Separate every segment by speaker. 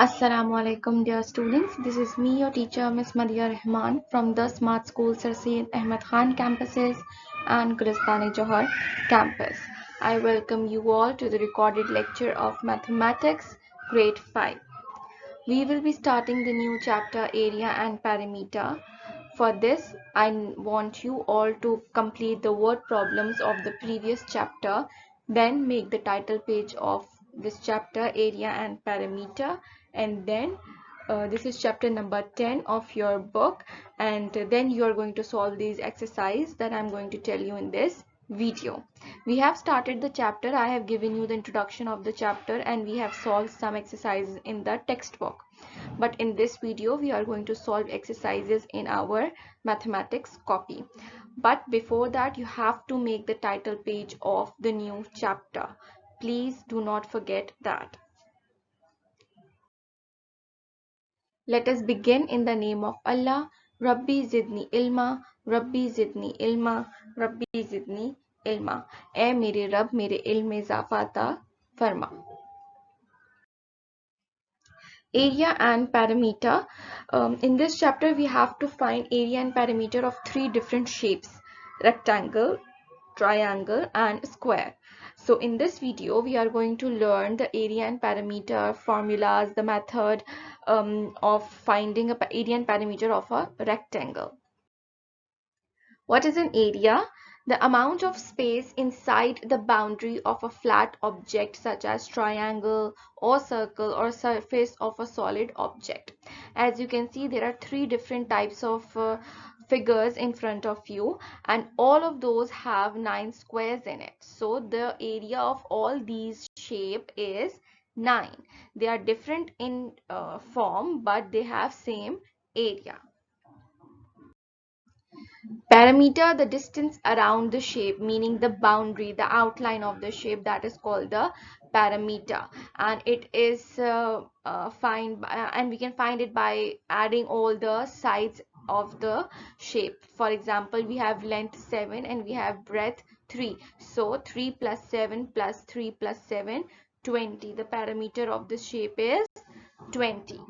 Speaker 1: Assalamu alaikum dear students. This is me your teacher Miss Madia Rahman from the Smart School Sir Syed Ahmed Khan campuses and Gulistan Johar campus. I welcome you all to the recorded lecture of Mathematics Grade 5. We will be starting the new chapter Area and Perimeter. For this, I want you all to complete the word problems of the previous chapter, then make the title page of this chapter Area and Perimeter, and then this is chapter number 10 of your book, and then you are going to solve these exercises that I'm going to tell you in this video. We have started the chapter. I have given you the introduction of the chapter and we have solved some exercises in the textbook. But in this video, we are going to solve exercises in our mathematics copy. But before that, you have to make the title page of the new chapter. Please do not forget that. Let us begin in the name of Allah. Rabbi zidni ilma, Rabbi zidni ilma, Rabbi zidni ilma. ए मेरे रब मेरे इल्म में इजाफा अता फरमा. Area and perimeter. In this chapter, we have to find area and perimeter of three different shapes: rectangle, triangle, and square. So in this video, we are going to learn the area and perimeter formulas, the method of finding a area and perimeter of a rectangle. What is an area? The amount of space inside the boundary of a flat object such as triangle or circle or surface of a solid object. As you can see, there are three different types of figures in front of you, and all of those have 9 squares in it. So the area of all these shape is 9. They are different in form, but they have same area. Perimeter, the distance around the shape, meaning the boundary, the outline of the shape, that is called the perimeter, and it is and we can find it by adding all the sides of the shape. For example, we have length 7 and we have breadth 3, so 3 plus 7 plus 3 plus 7, 20. The perimeter of this shape is 20.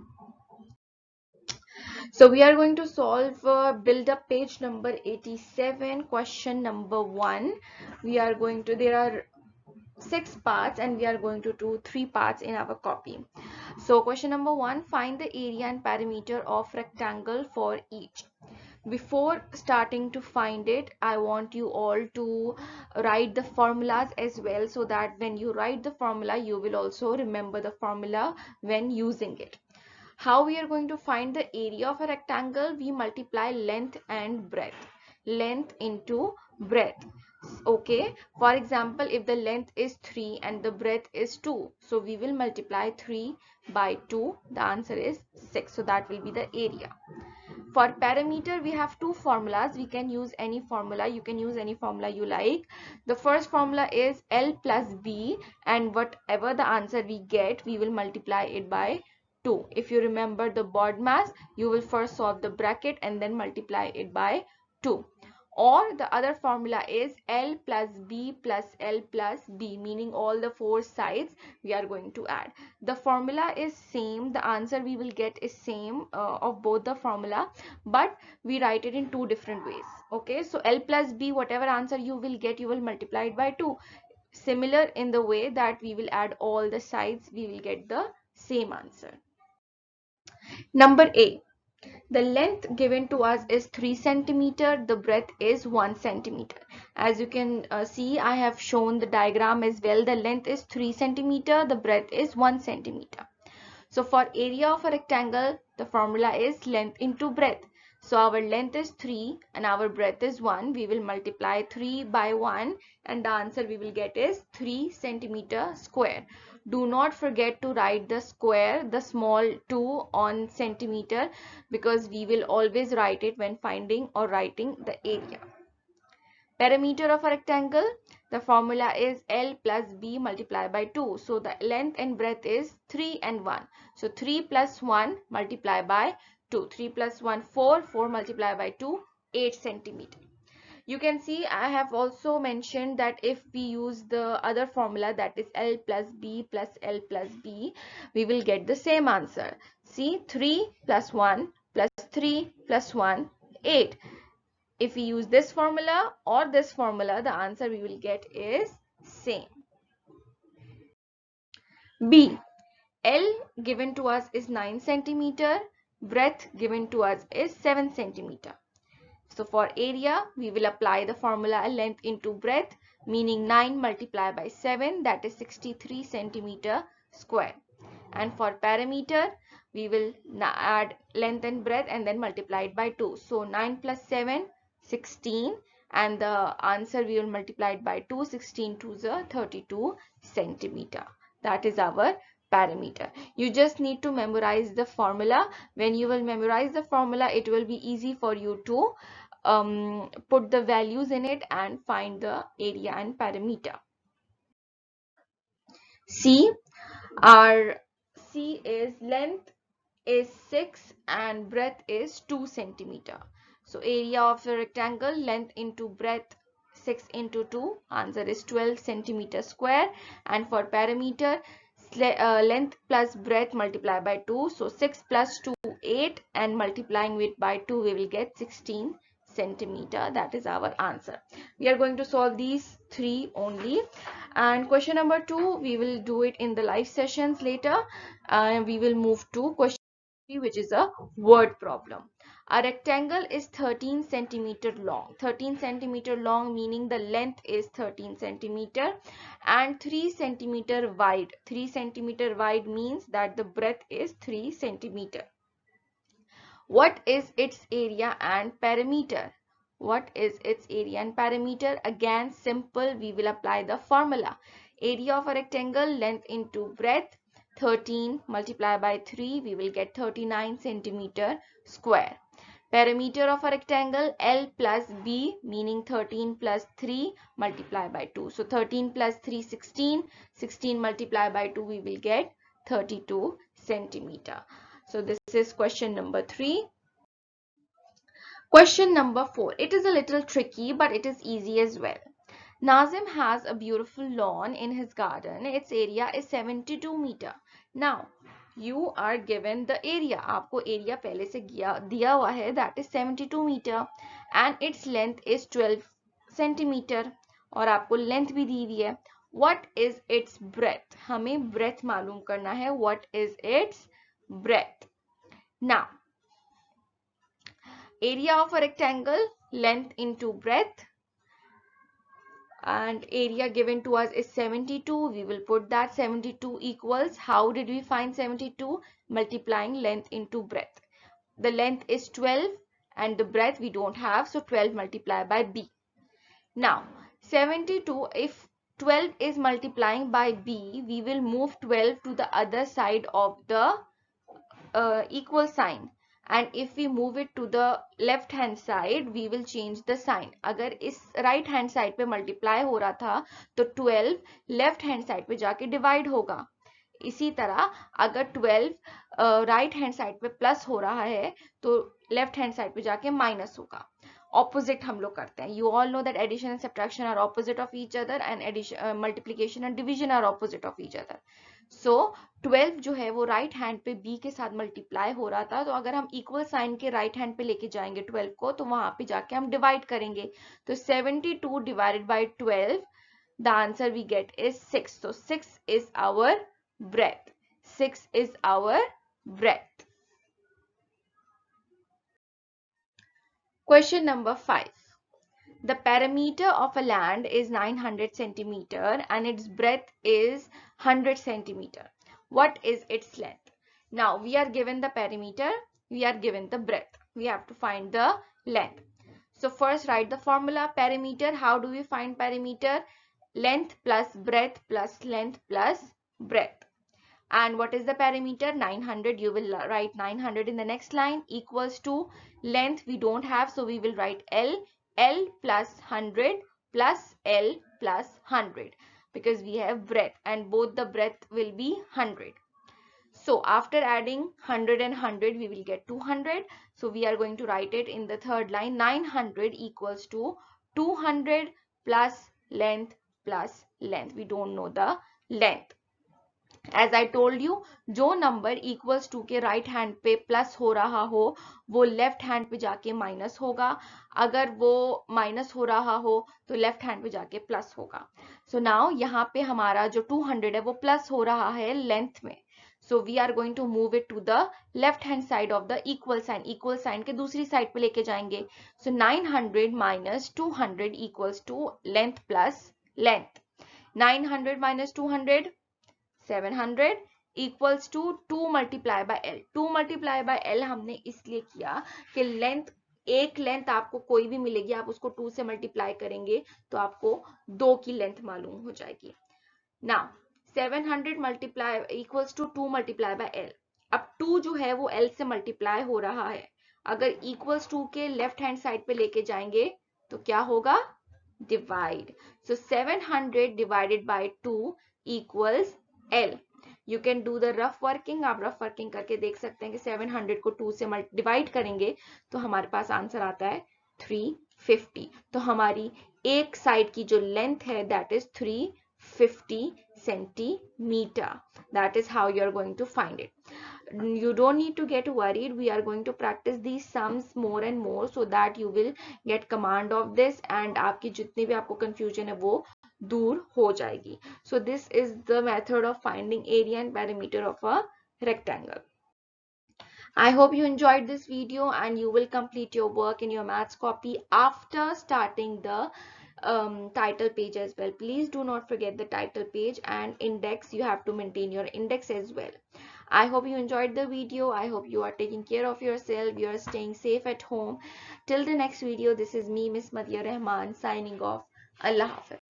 Speaker 1: So we are going to solve build up page number 87, question number 1. We are going to, there are 6 parts and we are going to do 3 parts in our copy. So question number 1, find the area and perimeter of rectangle for each. Before starting to find it, I want you all to write the formulas as well, so that when you write the formula, you will also remember the formula when using it. How we are going to find the area of a rectangle? We multiply length and breadth. Length into breadth. Okay, for example, if the length is 3 and the breadth is 2, so we will multiply 3 by 2. The answer is 6. So that will be the area. For perimeter, we have two formulas. We can use any formula. You can use any formula you like. The first formula is L plus B, and whatever the answer we get, we will multiply it by 2. If you remember the board mass, you will first solve the bracket and then multiply it by 2. Or the other formula is L plus B plus L plus B, meaning all the four sides we are going to add. The formula is same, the answer we will get is same of both the formula, but we write it in two different ways. Okay, so L plus B, whatever answer you will get, you will multiply it by 2. Similar in the way that we will add all the sides, we will get the same answer. Number A. The length given to us is 3 centimeter. The breadth is 1 centimeter. As you can see, I have shown the diagram as well. The length is 3 centimeter. The breadth is 1 centimeter. So for area of a rectangle, the formula is length into breadth. So our length is 3 and our breadth is 1. We will multiply 3 by 1 and the answer we will get is 3 centimeter square. Do not forget to write the square, the small 2 on centimeter, because we will always write it when finding or writing the area. Perimeter of a rectangle, the formula is L plus B multiplied by 2. So the length and breadth is 3 and 1. So 3 plus 1 multiplied by 2. 3 plus 1, 4. 4 multiplied by 2, 8 centimeter. You can see I have also mentioned that if we use the other formula, that is L plus B plus L plus B, we will get the same answer. See, 3 plus 1 plus 3 plus 1, 8. If we use this formula or this formula, the answer we will get is same. B. L given to us is 9 centimeter. Breadth given to us is 7 centimeter. So for area, we will apply the formula length into breadth, meaning 9 multiplied by 7, that is 63 centimeter square. And for perimeter, we will add length and breadth and then multiply it by 2. So 9 plus 7, 16, and the answer we will multiply it by 2, 16 to the 32 centimeter. That is our perimeter. You just need to memorize the formula. When you will memorize the formula, it will be easy for you to put the values in it and find the area and perimeter. C, our C is length is 6 and breadth is 2 centimeter. So area of the rectangle, length into breadth, 6 into 2, answer is 12 centimeter square. And for perimeter, length plus breadth multiplied by 2, so 6 plus 2, 8, and multiplying it by 2 we will get 16 centimeter. That is our answer. We are going to solve these three only, and question number 2 we will do it in the live sessions later. We will move to question 3, which is a word problem. A rectangle is 13 centimeter long. 13 centimeter long meaning the length is 13 centimeter and 3 centimeter wide. 3 centimeter wide means that the breadth is 3 centimeter. What is its area and perimeter? What is its area and perimeter? Again, simple. We will apply the formula. Area of a rectangle, length into breadth. 13 multiplied by 3, we will get 39 centimeter square. Perimeter of a rectangle, L plus B, meaning 13 plus 3 multiplied by 2. So 13 plus 3, 16. 16 multiplied by 2, we will get 32 centimeter. So this is question number 3. Question number 4. It is a little tricky, but it is easy as well. Nazim has a beautiful lawn in his garden. Its area is 72 meter. Now, you are given the area. आपको area पहले से दिया हुआ है, that is 72 meter, and its length is 12 centimeter. और आपको length भी दी हुई है. What is its breadth? हमें breadth मालूम करना है. What is its breadth? Now, area of a rectangle, length into breadth, and area given to us is 72. We will put that 72 equals, how did we find 72? Multiplying length into breadth. The length is 12 and the breadth we don't have, so 12 multiplied by B. Now 72, if 12 is multiplying by B, we will move 12 to the other side of the equal sign, and if we move it to the left hand side, we will change the sign. अगर इस right hand side पे multiply हो रहा था तो 12 left hand side पे जाके divide होगा. इसी तरह अगर 12 right hand side पे plus हो रहा है तो left hand side पे जाके minus होगा. Opposite हम लोग करते हैं. You all know that addition and subtraction are opposite of each other, and addition, multiplication and division are opposite of each other. So 12 जो है वो राइट हैंड पे b के साथ मल्टीप्लाई हो रहा था, तो अगर हम इक्वल साइन के राइट हैंड पे लेके जाएंगे 12 को, तो वहां पे जाके हम डिवाइड करेंगे. तो 72 divided by 12, the answer we get is 6. So 6 is our breadth. 6 is our breadth. Question number 5. The perimeter of a land is 900 centimeter and its breadth is 100 centimeter. What is its length? Now we are given the perimeter, we are given the breadth. We have to find the length. So first write the formula. Perimeter, how do we find perimeter? Length plus breadth plus length plus breadth. And what is the perimeter? 900. You will write 900 in the next line, equals to length we don't have, so we will write L. L plus 100 plus L plus 100, because we have breadth and both the breadth will be 100. So after adding 100 and 100, we will get 200. So we are going to write it in the third line. 900 equals to 200 plus length plus length. We don't know the length. As I told you, जो नंबर equals to के right hand पे plus हो रहा हो वो left hand पे जाके माइनस होगा, अगर वो माइनस हो रहा हो तो लेफ्ट हैंड पे जाके प्लस होगा. सो नाउ यहाँ पे हमारा जो 200 है वो प्लस हो रहा है लेंथ में, so we are going to move it to the left hand side of the equal sign के दूसरी साइड पे लेके जाएंगे. so 900 minus 200 equals to length plus length. 900 minus 200 700 equals to 2 multiply by L. 2 multiply by L हमने इसलिए किया कि length, एक लेंथ आपको कोई भी मिलेगी, आप उसको 2 से मल्टीप्लाई करेंगे तो आपको 2 की लेंथ मालूम हो जाएगी. Now 700 multiply equals to 2 multiply by L. अब 2 जो है वो L से मल्टीप्लाई हो रहा है, अगर इक्वल्स टू के लेफ्ट हैंड साइड पे लेके जाएंगे तो क्या होगा, divide. So 700 divided by 2 equals L. You can do the rough working. आप रफ वर्किंग करके देख सकते हैं कि 700 को 2 से डिवाइड करेंगे तो हमारे पास आंसर आता है 350. तो हमारी एक साइड की जो लेंथ है that is 350 centimeter. That is how you are going to find it. You don't need to get worried. We are going to practice these sums more and more so that you will get command of this and आपकी जितनी भी आपको confusion है वो दूर हो जाएगी. So this is the method of finding area and perimeter of a rectangle. I hope you enjoyed this video and you will complete your work in your maths copy after starting the title page as well. Please do not forget the title page and index. You have to maintain your index as well. I hope you enjoyed the video. I hope you are taking care of yourself. You are staying safe at home. Till the next video, this is me, Miss Madhya Rahman, signing off. Allah Hafiz.